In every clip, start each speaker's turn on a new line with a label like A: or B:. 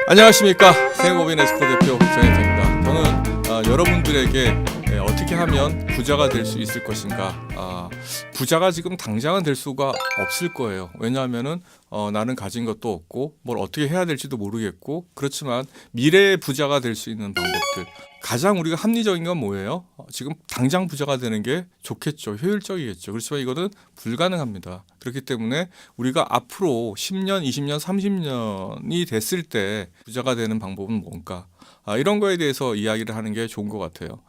A: 안녕하십니까. 세무법인 에스코 대표 정혜태입니다. 저는 여러분들에게 어떻게 하면 부자가 될 수 있을 것인가, 부자가 지금 당장은 될 수가 없을 거예요. 왜냐하면은 나는 가진 것도 없고 뭘 어떻게 해야 될지도 모르겠고, 그렇지만 미래의 부자가 될 수 있는 방법들, 가장 우리가 합리적인 건 뭐예요? 지금 당장 부자가 되는 게 좋겠죠. 효율적이겠죠. 그렇지만 이거는 불가능합니다. 그렇기 때문에 우리가 앞으로 10년, 20년, 30년이 됐을 때 부자가 되는 방법은 뭔가, 이런 거에 대해서 이야기를 하는 게 좋은 것 같아요.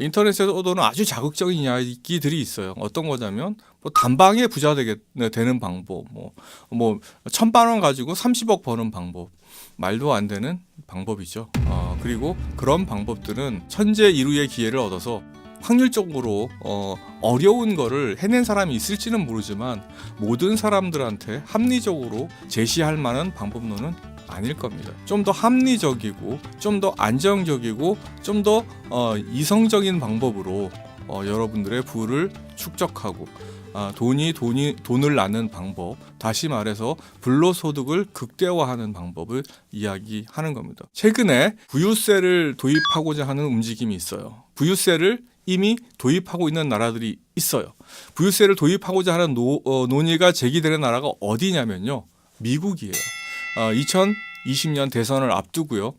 A: 인터넷에서도는 아주 자극적인 이야기들이 있어요. 어떤 거냐면 단방에 부자 되는 방법, 1,000만 원 가지고 30억 버는 방법, 말도 안 되는 방법이죠. 그리고 그런 방법들은 천재 일우의 기회를 얻어서 확률적으로 어려운 거를 해낸 사람이 있을지는 모르지만 모든 사람들한테 합리적으로 제시할 만한 방법론은 아닐 겁니다. 좀 더 합리적이고 좀 더 안정적이고 좀 더 이성적인 방법으로 여러분들의 부를 축적하고 돈을 낳는 방법, 다시 말해서 불로소득을 극대화하는 방법을 이야기하는 겁니다. 최근에 부유세를 도입하고자 하는 움직임이 있어요. 부유세를 이미 도입하고 있는 나라들이 있어요. 부유세를 도입하고자 하는 논의가 제기되는 나라가 어디냐면요, 미국이에요. 2020년 대선을 앞두고요.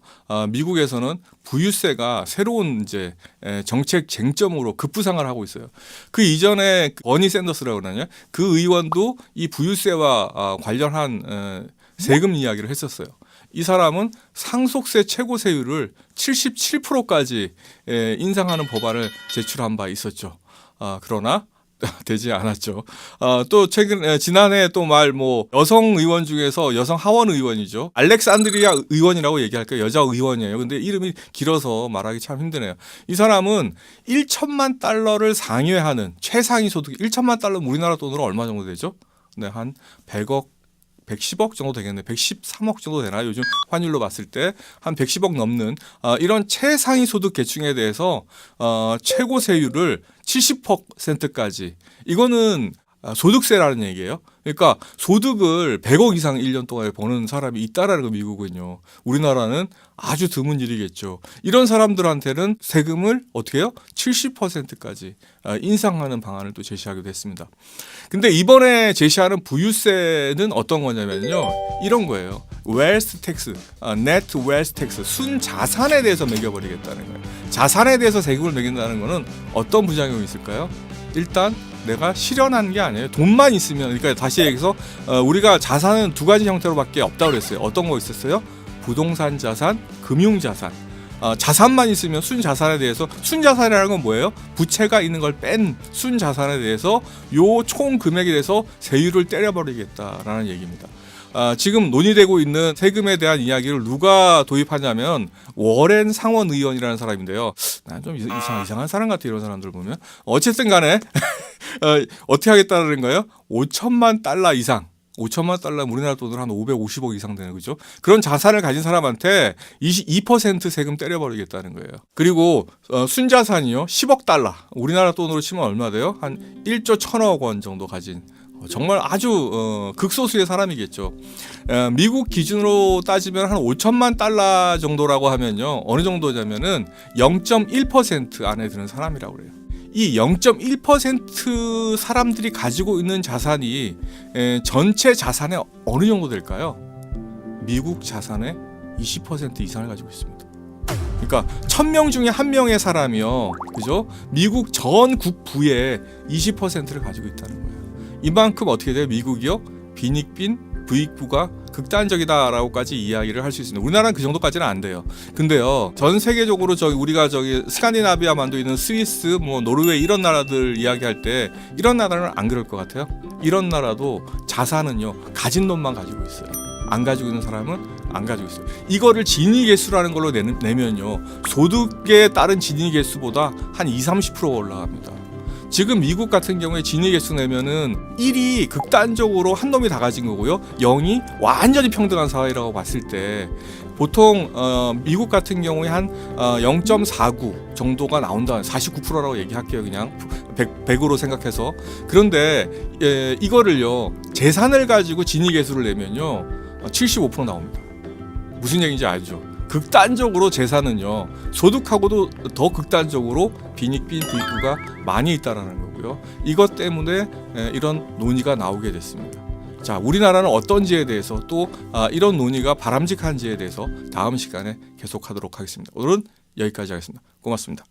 A: 미국에서는 부유세가 새로운 이제 정책 쟁점으로 급부상을 하고 있어요. 그 이전에 버니 샌더스라고 그러냐, 그 의원도 이 부유세와 관련한 세금 이야기를 했었어요. 이 사람은 상속세 최고 세율을 77%까지 인상하는 법안을 제출한 바 있었죠. 그러나 되지 않았죠. 또 지난해 또 여성 의원 중에서 여성 하원 의원이죠. 알렉산드리아 의원이라고 얘기할까요? 여자 의원이에요. 근데 이름이 길어서 말하기 참 힘드네요. 이 사람은 1천만 달러를 상회하는 최상위 소득, 1천만 달러는 우리나라 돈으로 얼마 정도 되죠? 네, 한 110억 정도 되겠네요. 113억 정도 되나요? 요즘 환율로 봤을 때 한 110억 넘는 이런 최상위 소득 계층에 대해서 최고 세율을 70%까지, 이거는 소득세라는 얘기예요. 그러니까 소득을 100억 이상 1년 동안에 버는 사람이 있다라는 거, 미국은요. 우리나라는 아주 드문 일이겠죠. 이런 사람들한테는 세금을 어떻게 해요? 70%까지 인상하는 방안을 또 제시하기도 했습니다. 근데 이번에 제시하는 부유세는 어떤 거냐면요, 이런 거예요. 웨alth tax, net wealth tax, 순자산에 대해서 매겨버리겠다는 거예요. 자산에 대해서 세금을 매긴다는 거는 어떤 부작용이 있을까요? 일단 내가 실현한 게 아니에요. 돈만 있으면, 그러니까 다시 얘기해서 우리가 자산은 두 가지 형태로밖에 없다고 그랬어요. 어떤 거 있었어요? 부동산 자산, 금융 자산. 자산만 있으면 순자산에 대해서, 순자산이라는 건 뭐예요? 부채가 있는 걸 뺀 순자산에 대해서 요 총 금액에 대해서 세율을 때려버리겠다라는 얘기입니다. 지금 논의되고 있는 세금에 대한 이야기를 누가 도입하냐면 워렌 상원 의원이라는 사람인데요. 난 좀 이상한 사람 같아, 이런 사람들 보면. 어쨌든 간에 어떻게 하겠다는 거예요? 5천만 달러 이상. 5천만 달러면 우리나라 돈으로 한 550억 이상 되는 거죠. 그런 자산을 가진 사람한테 22% 세금 때려버리겠다는 거예요. 그리고 순자산이요, 10억 달러. 우리나라 돈으로 치면 얼마 돼요? 한 1조 1천억 원 정도 가진 정말 아주 극소수의 사람이겠죠. 미국 기준으로 따지면 한 5천만 달러 정도라고 하면요, 어느 정도냐면은 0.1% 안에 드는 사람이라고 그래요. 이 0.1% 사람들이 가지고 있는 자산이 전체 자산의 어느 정도 될까요? 미국 자산의 20% 이상을 가지고 있습니다. 그러니까 1,000명 중에 1명의 사람이요, 그죠? 미국 전 국부의 20%를 가지고 있다는 거예요. 이만큼 어떻게 돼요? 미국이요, 빈익빈 부익부가 극단적이다라고까지 이야기를 할 수 있습니다. 우리나라는 그 정도까지는 안 돼요. 근데요, 전 세계적으로 우리가 스칸디나비아만도 있는 스위스, 노르웨이 이런 나라들 이야기할 때 이런 나라는 안 그럴 것 같아요. 이런 나라도 자산은요, 가진 놈만 가지고 있어요. 안 가지고 있는 사람은 안 가지고 있어요. 이거를 지니 개수라는 걸로 내면요, 소득에 따른 지니 개수보다 한 20-30% 올라갑니다. 지금 미국 같은 경우에 지니 개수 내면은 1이 극단적으로 한 놈이 다 가진 거고요, 0이 완전히 평등한 사회라고 봤을 때 보통 미국 같은 경우에 한 0.49 정도가 나온다. 49%라고 얘기할게요. 그냥 100으로 생각해서. 그런데 이거를요, 재산을 가지고 지니 개수를 내면요 75% 나옵니다. 무슨 얘기인지 알죠? 극단적으로 재산은요 소득하고도 더 극단적으로 빈익빈 부익부가 많이 있다라는 거고요. 이것 때문에 이런 논의가 나오게 됐습니다. 자, 우리나라는 어떤지에 대해서 또 이런 논의가 바람직한지에 대해서 다음 시간에 계속하도록 하겠습니다. 오늘은 여기까지 하겠습니다. 고맙습니다.